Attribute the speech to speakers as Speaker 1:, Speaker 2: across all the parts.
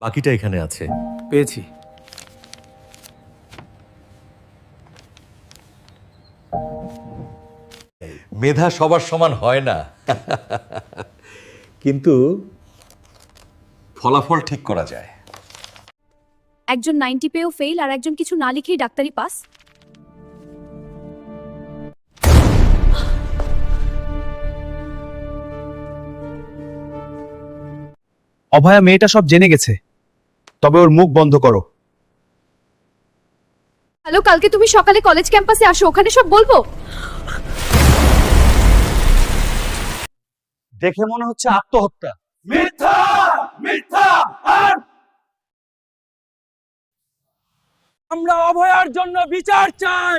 Speaker 1: বাকিটা এখানে আছে।
Speaker 2: পেয়েছি।
Speaker 1: মেধা সবার সমান হয় না, কিন্তু ফলাফল ঠিক করা যায়।
Speaker 3: একজন 90 পেয়েও ফেল আর একজন কিছু না লিখেই ডাক্তারি পাস।
Speaker 2: অভয়া মেয়েটা সব জেনে গেছে, তবে ওর মুখ বন্ধ করো।
Speaker 3: হ্যালো, কালকে তুমি সকালে কলেজ ক্যাম্পাসে আসো, ওখানে সব বলবো।
Speaker 2: দেখে মনে হচ্ছে আত্মহত্যা।
Speaker 4: মিথ্যা মিথ্যা আর
Speaker 2: আমরা অভয়ার জন্য বিচার চাই।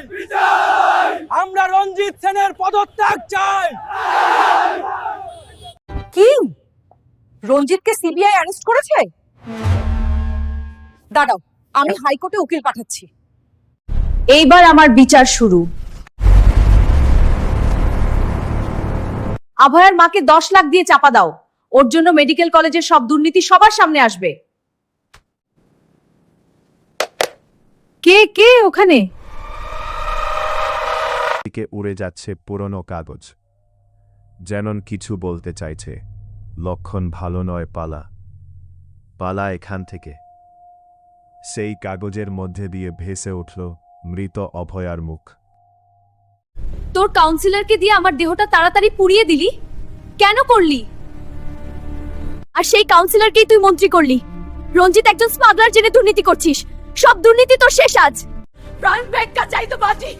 Speaker 2: আমরা রঞ্জিত সেনের পদত্যাগ চাই।
Speaker 5: কি রঞ্জিতকে সিবিআই অ্যারেস্ট করেছে? দাঁড়াও, আমি হাইকোর্টে উকিল পাঠাচ্ছি। এইবার আমার বিচার শুরু। আভয়ার মাকে 10 লাখ দিয়ে চাপা দাও, ওর জন্য মেডিকেল কলেজের সব দুর্নীতি সবার সামনে আসবে। কে কে ওখানে?
Speaker 6: দিকে উড়ে যাচ্ছে পুরনো কাগজ, যেন কিছু বলতে চাইছে। লক্ষণ ভালো নয়, পালা পালা এখান থেকে। সেই কাগজের মধ্যে দিয়ে ভেসে উঠল মৃত অভয়ার মুখ।
Speaker 3: তোর কাউন্সিলরকে দিয়ে আমার দেহটা তাড়াতাড়ি পুড়িয়ে দিলি, কেন করলি? আর সেই কাউন্সিলরকেই তুই মন্ত্রী করলি। রঞ্জিত একজন স্মাগলার জেনে দুর্নীতি করছিস, সব দুর্নীতি তোর শেষ আজ। প্রাণ ভিক্ষা চাই তো বাজি,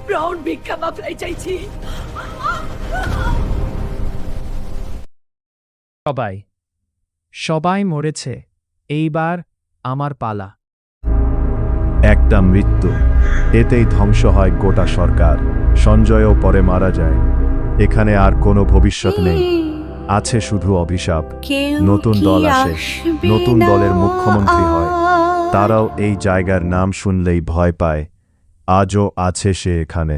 Speaker 3: প্রাণ ভিক্ষা মাফলাই চাইছি।
Speaker 7: সবাই সবাই মরেছে, এইবার আমার পালা।
Speaker 6: একটা মৃত্যু, এতেই ধ্বংস হয় গোটা সরকার। সঞ্জয়ও পরে মারা যায়। এখানে আর কোনো ভবিষ্যৎ নেই, আছে শুধু অভিশাপ। নতুন দল আসে, নতুন দলের মুখ্যমন্ত্রী হয়। তারাও এই জায়গার নাম শুনলেই ভয় পায়। আজও আছে সে এখানে।